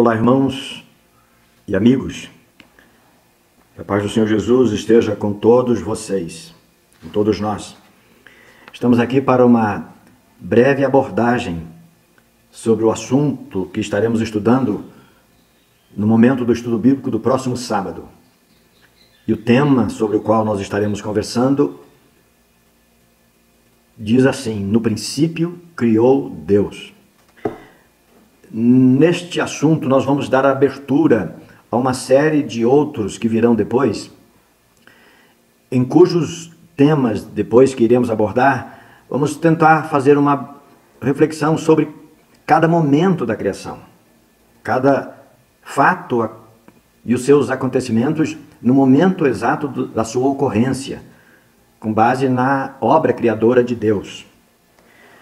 Olá, irmãos e amigos. Que a paz do Senhor Jesus esteja com todos vocês, com todos nós. Estamos aqui para uma breve abordagem sobre o assunto que estaremos estudando no momento do estudo bíblico do próximo sábado. E o tema sobre o qual nós estaremos conversando diz assim: no princípio criou Deus. Neste assunto nós vamos dar abertura a uma série de outros que virão depois, em cujos temas depois que iremos abordar, vamos tentar fazer uma reflexão sobre cada momento da criação, cada fato e os seus acontecimentos no momento exato da sua ocorrência, com base na obra criadora de Deus.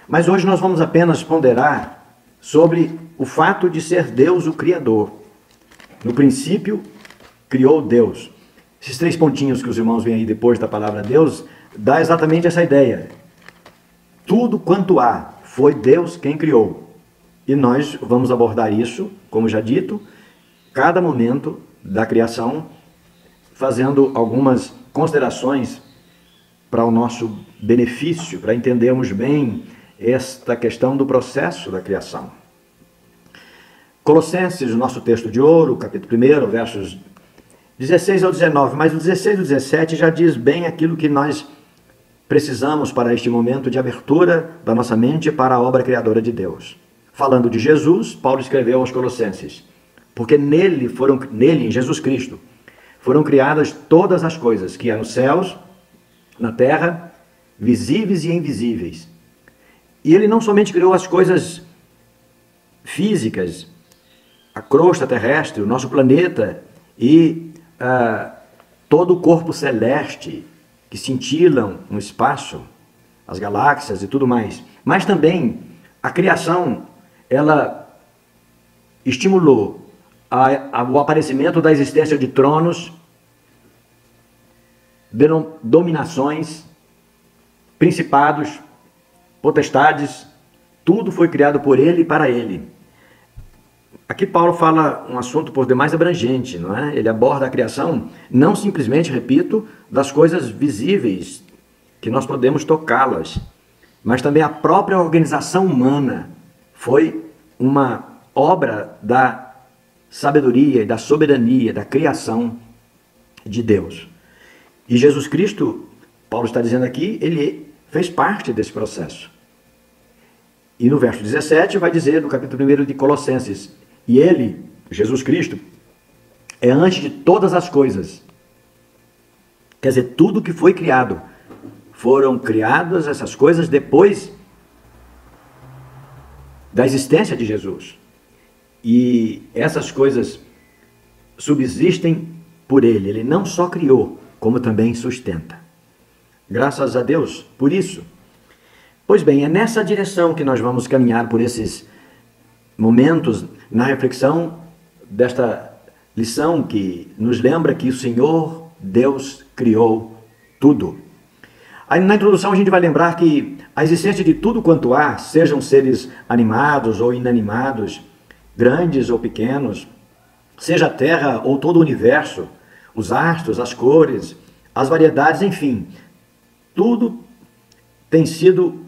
Mas hoje nós vamos apenas ponderar sobre o fato de ser Deus o Criador. No princípio, criou Deus. Esses 3 pontinhos que os irmãos veem aí depois da palavra Deus, dá exatamente essa ideia. Tudo quanto há, foi Deus quem criou. E nós vamos abordar isso, como já dito, cada momento da criação, fazendo algumas considerações para o nosso benefício, para entendermos bem esta questão do processo da criação. Colossenses, o nosso texto de ouro, capítulo 1, versos 16 ao 19, mas o 16 e o 17 já diz bem aquilo que nós precisamos para este momento de abertura da nossa mente para a obra criadora de Deus. Falando de Jesus, Paulo escreveu aos Colossenses: porque nele, em Jesus Cristo, foram criadas todas as coisas que há nos céus, na terra, visíveis e invisíveis. E ele não somente criou as coisas físicas, a crosta terrestre, o nosso planeta e todo o corpo celeste que cintilam no espaço, as galáxias e tudo mais. Mas também a criação, ela estimulou o aparecimento da existência de tronos, dominações, principados, potestades, tudo foi criado por ele e para ele. Aqui Paulo fala um assunto por demais abrangente, não é? Ele aborda a criação não simplesmente, repito, das coisas visíveis, que nós podemos tocá-las, mas também a própria organização humana foi uma obra da sabedoria e da soberania, da criação de Deus. E Jesus Cristo, Paulo está dizendo aqui, ele fez parte desse processo. E no verso 17 vai dizer, no capítulo 1 de Colossenses: e ele, Jesus Cristo, é antes de todas as coisas. Quer dizer, tudo que foi criado, foram criadas essas coisas depois da existência de Jesus. E essas coisas subsistem por ele. Ele não só criou, como também sustenta. Graças a Deus por isso. Pois bem, é nessa direção que nós vamos caminhar por esses momentos na reflexão desta lição que nos lembra que o Senhor Deus criou tudo. Aí na introdução a gente vai lembrar que a existência de tudo quanto há, sejam seres animados ou inanimados, grandes ou pequenos, seja a Terra ou todo o universo, os astros, as cores, as variedades, enfim, tudo tem sido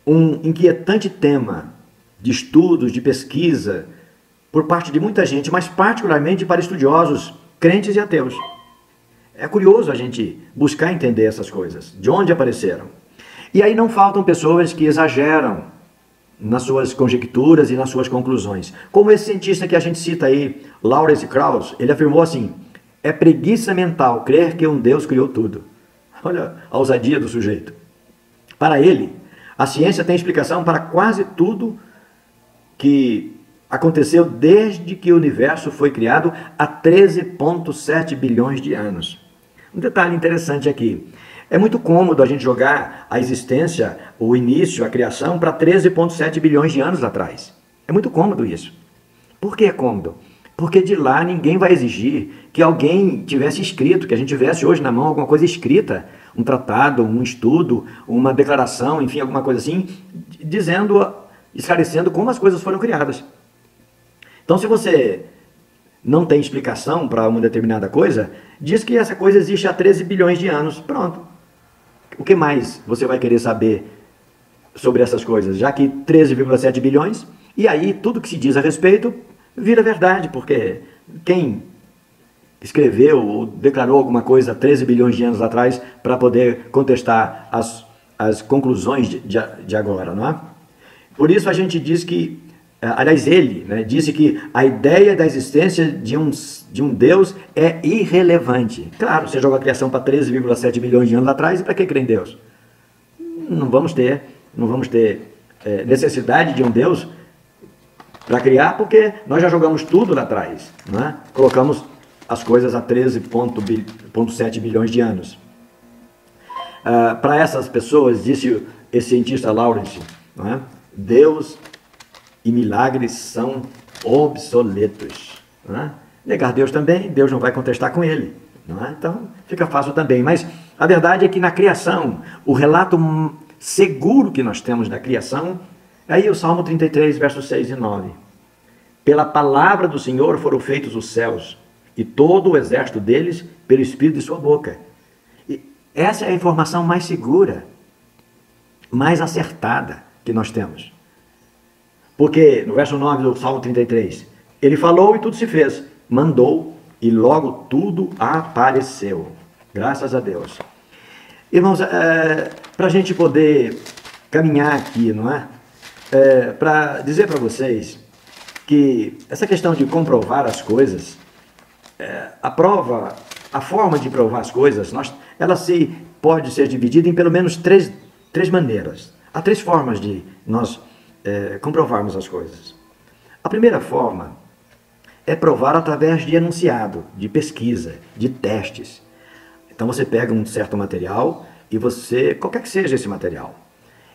um inquietante tema de estudos, de pesquisa, por parte de muita gente, mas particularmente para estudiosos, crentes e ateus. É curioso a gente buscar entender essas coisas, de onde apareceram. E aí não faltam pessoas que exageram nas suas conjecturas e nas suas conclusões. Como esse cientista que a gente cita aí, Lawrence Krauss, ele afirmou assim: é preguiça mental crer que um Deus criou tudo. Olha a ousadia do sujeito. Para ele, a ciência tem explicação para quase tudo que aconteceu desde que o universo foi criado há 13,7 bilhões de anos. Um detalhe interessante aqui: é muito cômodo a gente jogar a existência, o início, a criação para 13,7 bilhões de anos atrás. É muito cômodo isso. Por que é cômodo? Porque de lá ninguém vai exigir que alguém tivesse escrito, que a gente tivesse hoje na mão alguma coisa escrita, um tratado, um estudo, uma declaração, enfim, alguma coisa assim, dizendo, esclarecendo como as coisas foram criadas. Então, se você não tem explicação para uma determinada coisa, diz que essa coisa existe há 13 bilhões de anos. Pronto. O que mais você vai querer saber sobre essas coisas? Já que 13,7 bilhões, e aí tudo que se diz a respeito vira verdade, porque quem escreveu ou declarou alguma coisa 13 bilhões de anos atrás para poder contestar as conclusões de agora, não é? Por isso a gente diz que, aliás, ele, né, disse que a ideia da existência de um Deus é irrelevante. Claro, você joga a criação para 13,7 bilhões de anos atrás, e para que crer em Deus? Não vamos ter necessidade de um Deus para criar, porque nós já jogamos tudo lá atrás, não é? Colocamos as coisas há 13,7 bilhões de anos. Para essas pessoas, disse esse cientista Lawrence, não é? Deus e milagres são obsoletos. Não é? Negar Deus também, Deus não vai contestar com ele. Não é? Então, fica fácil também. Mas a verdade é que na criação, o relato seguro que nós temos da criação, aí o Salmo 33, versos 6 e 9. Pela palavra do Senhor foram feitos os céus, e todo o exército deles pelo Espírito de sua boca. E essa é a informação mais segura, mais acertada que nós temos. Porque no verso 9 do Salmo 33, ele falou e tudo se fez, mandou e logo tudo apareceu. Graças a Deus. Irmãos, para a gente poder caminhar aqui, não é? Para dizer para vocês que essa questão de comprovar as coisas, a forma de provar as coisas, ela pode ser dividida em pelo menos três maneiras. Há 3 formas de nós comprovarmos as coisas. A primeira forma é provar através de enunciado, de pesquisa, de testes. Então você pega um certo material e você, qualquer que seja esse material,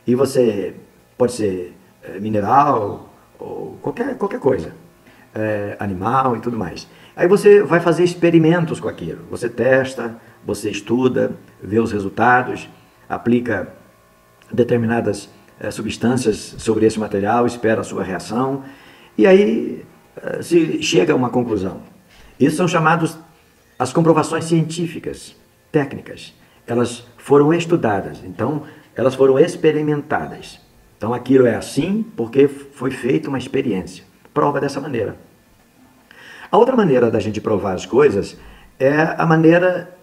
e você, pode ser mineral ou qualquer coisa, animal e tudo mais. Aí você vai fazer experimentos com aquilo. Você testa, você estuda, vê os resultados, aplica determinadas substâncias sobre esse material, espera a sua reação, e aí se chega a uma conclusão. Isso são chamados as comprovações científicas, técnicas. Elas foram estudadas, então elas foram experimentadas. Então aquilo é assim porque foi feita uma experiência. Prova dessa maneira. A outra maneira da gente provar as coisas é a maneira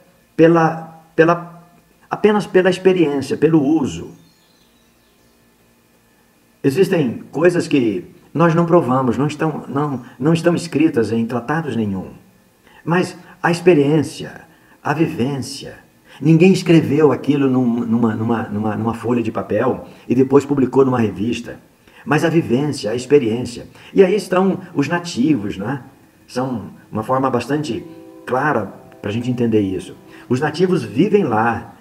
apenas pela experiência, pelo uso. Existem coisas que nós não provamos, não estão escritas em tratados nenhum. Mas a experiência, a vivência, ninguém escreveu aquilo numa folha de papel e depois publicou numa revista. Mas a vivência, a experiência. E aí estão os nativos, né? São uma forma bastante clara para a gente entender isso. Os nativos vivem lá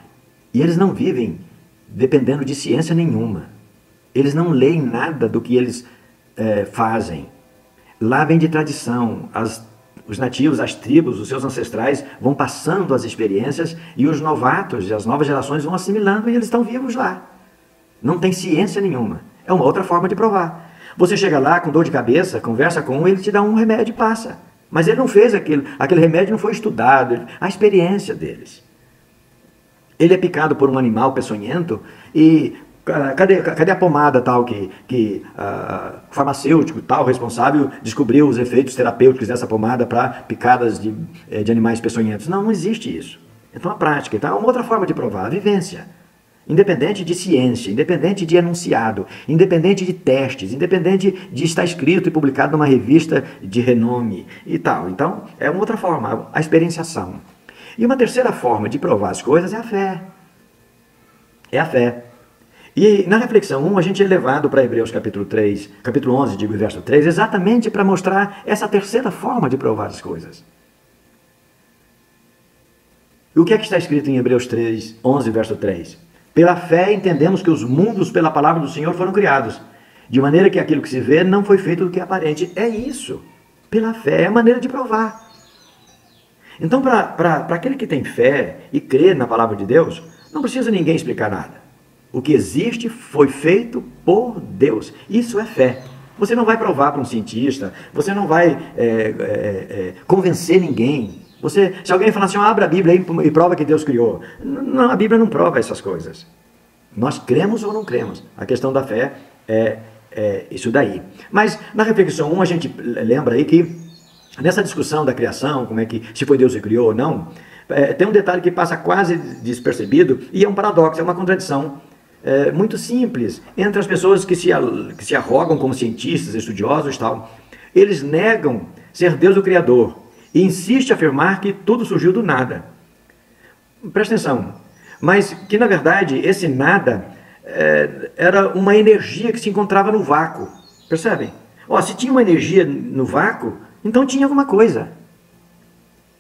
e eles não vivem dependendo de ciência nenhuma. Eles não leem nada do que eles fazem. Lá vem de tradição. Os nativos, as tribos, os seus ancestrais vão passando as experiências e os novatos e as novas gerações vão assimilando e eles estão vivos lá. Não tem ciência nenhuma. É uma outra forma de provar. Você chega lá com dor de cabeça, conversa com um, ele te dá um remédio e passa. Mas ele não fez aquilo. Aquele remédio não foi estudado. A experiência deles. Ele é picado por um animal peçonhento e cadê a pomada tal que farmacêutico tal responsável descobriu os efeitos terapêuticos dessa pomada para picadas de animais peçonhentos? Não existe isso. Então a prática, então, é uma outra forma de provar, a vivência. Independente de ciência, independente de enunciado, independente de testes, independente de estar escrito e publicado numa revista de renome e tal. Então, é uma outra forma, a experienciação. E uma terceira forma de provar as coisas é a fé. É a fé. E na reflexão 1, a gente é levado para Hebreus capítulo 11, verso 3, exatamente para mostrar essa terceira forma de provar as coisas. E o que é que está escrito em Hebreus 11, verso 3? Pela fé entendemos que os mundos pela palavra do Senhor foram criados, de maneira que aquilo que se vê não foi feito do que é aparente. É isso. Pela fé, é a maneira de provar. Então, para aquele que tem fé e crê na palavra de Deus, não precisa ninguém explicar nada. O que existe foi feito por Deus. Isso é fé. Você não vai provar para um cientista, você não vai convencer ninguém. Se alguém falar assim, abra a Bíblia aí e prova que Deus criou. Não, a Bíblia não prova essas coisas. Nós cremos ou não cremos. A questão da fé é isso daí. Mas na reflexão 1 a gente lembra aí que nessa discussão da criação, se foi Deus que criou ou não, tem um detalhe que passa quase despercebido e é um paradoxo, é uma contradição muito simples entre as pessoas que se arrogam como cientistas, estudiosos e tal. Eles negam ser Deus o Criador e insistem em afirmar que tudo surgiu do nada. Presta atenção, mas que na verdade esse nada era uma energia que se encontrava no vácuo. Percebem? Se tinha uma energia no vácuo, então tinha alguma coisa.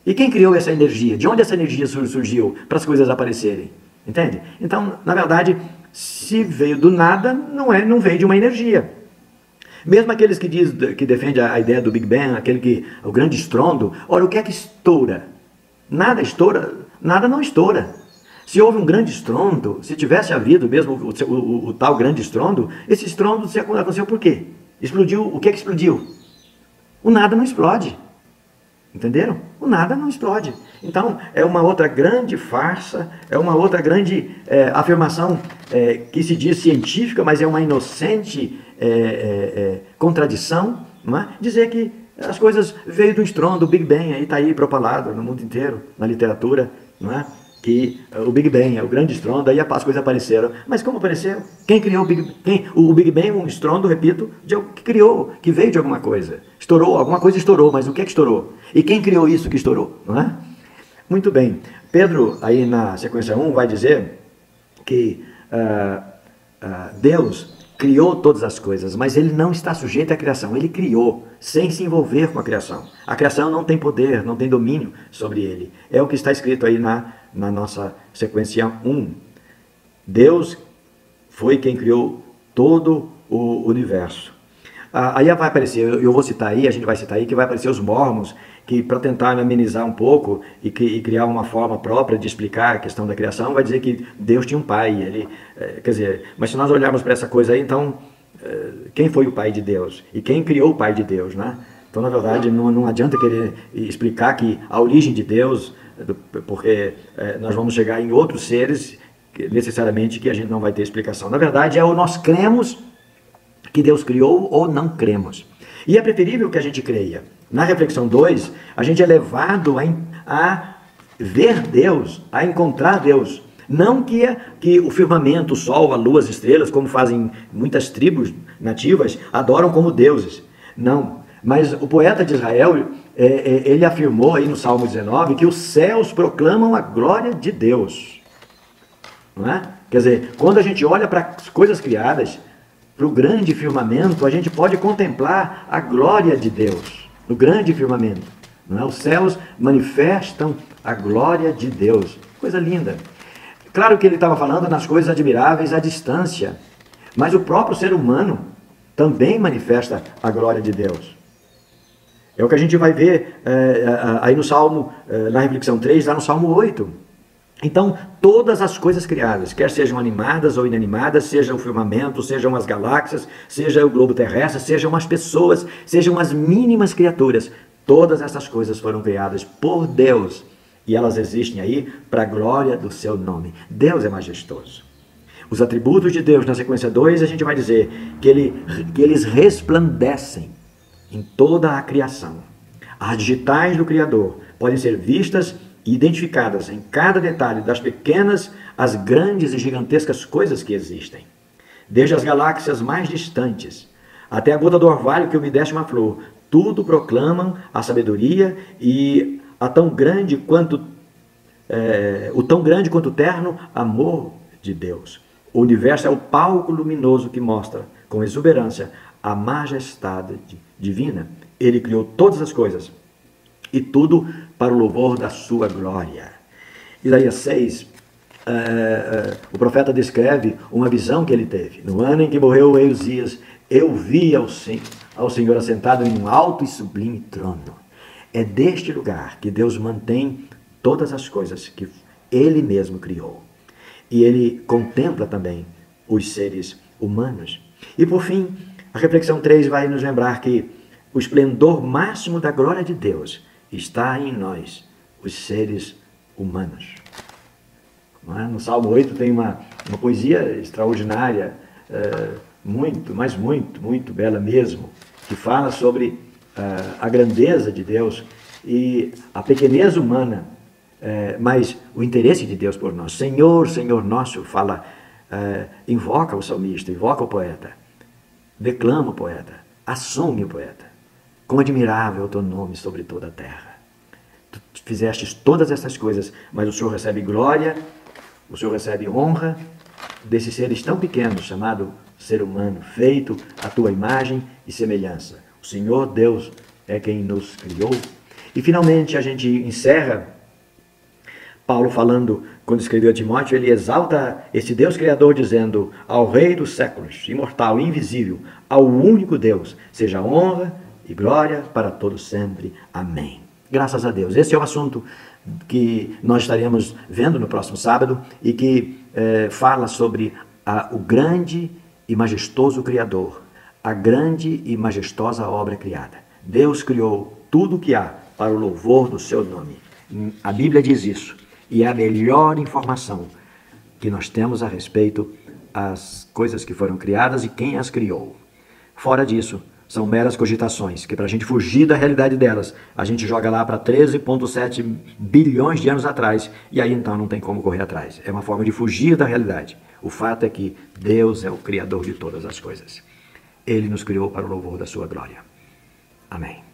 E quem criou essa energia? De onde essa energia surgiu para as coisas aparecerem? Entende? Então, na verdade, se veio do nada, não veio de uma energia. Mesmo aqueles que defendem a ideia do Big Bang, o grande estrondo, olha, o que é que estoura? Nada estoura, nada não estoura. Se houve um grande estrondo, se tivesse havido mesmo o tal grande estrondo, esse estrondo aconteceu por quê? Explodiu, o que é que explodiu? O nada não explode. Entenderam? O nada não explode. Então, é uma outra grande farsa, é uma outra grande afirmação que se diz científica, mas é uma inocente contradição, não é? Dizer que as coisas veio do estrondo, do Big Bang, aí está aí propalado no mundo inteiro, na literatura, não é? Que o Big Bang é o grande estrondo, aí as coisas apareceram. Mas como apareceu? Quem criou o Big Bang? O Big Bang é um estrondo, repito, que veio de alguma coisa. Estourou, alguma coisa estourou, mas o que é que estourou? E quem criou isso que estourou? Não é? Muito bem. Pedro, aí na sequência 1, vai dizer que Deus criou todas as coisas, mas ele não está sujeito à criação. Ele criou, sem se envolver com a criação. A criação não tem poder, não tem domínio sobre ele. É o que está escrito aí na nossa sequência 1. Deus foi quem criou todo o universo. Aí vai aparecer, eu vou citar aí, a gente vai citar aí, que vai aparecer os mormons, que para tentar amenizar um pouco e criar uma forma própria de explicar a questão da criação, vai dizer que Deus tinha um pai. Quer dizer, mas se nós olharmos para essa coisa aí, então, quem foi o pai de Deus? E quem criou o pai de Deus, né? Então, na verdade, não adianta querer explicar que a origem de Deus, porque nós vamos chegar em outros seres, necessariamente, que a gente não vai ter explicação. Na verdade, ou nós cremos que Deus criou ou não cremos. E é preferível que a gente creia. Na reflexão 2, a gente é levado a ver Deus, a encontrar Deus. Não que o firmamento, o sol, a lua, as estrelas, como fazem muitas tribos nativas, adoram como deuses. Não. Mas o poeta de Israel, ele afirmou aí no Salmo 19 que os céus proclamam a glória de Deus. Não é? Quer dizer, quando a gente olha para as coisas criadas, para o grande firmamento, a gente pode contemplar a glória de Deus, no grande firmamento. Não é? Os céus manifestam a glória de Deus. Coisa linda. Claro que ele estava falando nas coisas admiráveis à distância, mas o próprio ser humano também manifesta a glória de Deus. É o que a gente vai ver aí no Salmo, na reflexão 3, lá no Salmo 8. Então, todas as coisas criadas, quer sejam animadas ou inanimadas, seja o firmamento, sejam as galáxias, seja o globo terrestre, sejam as pessoas, sejam as mínimas criaturas, todas essas coisas foram criadas por Deus e elas existem aí para a glória do seu nome. Deus é majestoso. Os atributos de Deus, na sequência 2, a gente vai dizer que eles resplandecem em toda a criação. As digitais do Criador podem ser vistas e identificadas em cada detalhe, das pequenas às grandes e gigantescas coisas que existem. Desde as galáxias mais distantes até a gota do orvalho que umedece uma flor, tudo proclamam a sabedoria e o tão grande quanto o terno amor de Deus. O universo é o palco luminoso que mostra com exuberância a majestade divina. Ele criou todas as coisas e tudo para o louvor da sua glória. Isaías 6, o profeta descreve uma visão que ele teve. No ano em que morreu o Uzias, eu vi ao Senhor assentado em um alto e sublime trono. É deste lugar que Deus mantém todas as coisas que Ele mesmo criou. E Ele contempla também os seres humanos. E por fim, A reflexão 3 vai nos lembrar que o esplendor máximo da glória de Deus está em nós, os seres humanos. No Salmo 8 tem uma poesia extraordinária, muito bela mesmo, que fala sobre a grandeza de Deus e a pequenez humana, mas o interesse de Deus por nós. Senhor, Senhor nosso, invoca o salmista, invoca o poeta, declama o poeta, assume o poeta. Quão admirável é o teu nome sobre toda a terra. Tu fizestes todas essas coisas, mas o Senhor recebe glória, o Senhor recebe honra desses seres tão pequenos, chamado ser humano, feito à tua imagem e semelhança. O Senhor Deus é quem nos criou. E finalmente a gente encerra Paulo falando, quando escreveu a Timóteo, ele exalta esse Deus Criador dizendo: ao Rei dos séculos, imortal, invisível, ao único Deus, seja honra e glória para todos sempre. Amém. Graças a Deus. Esse é o assunto que nós estaremos vendo no próximo sábado e que fala sobre o grande e majestoso Criador, a grande e majestosa obra criada. Deus criou tudo o que há para o louvor do seu nome. A Bíblia diz isso. E é a melhor informação que nós temos a respeito das coisas que foram criadas e quem as criou. Fora disso, são meras cogitações, que para a gente fugir da realidade delas, a gente joga lá para 13,7 bilhões de anos atrás, e aí então não tem como correr atrás. É uma forma de fugir da realidade. O fato é que Deus é o Criador de todas as coisas. Ele nos criou para o louvor da sua glória. Amém.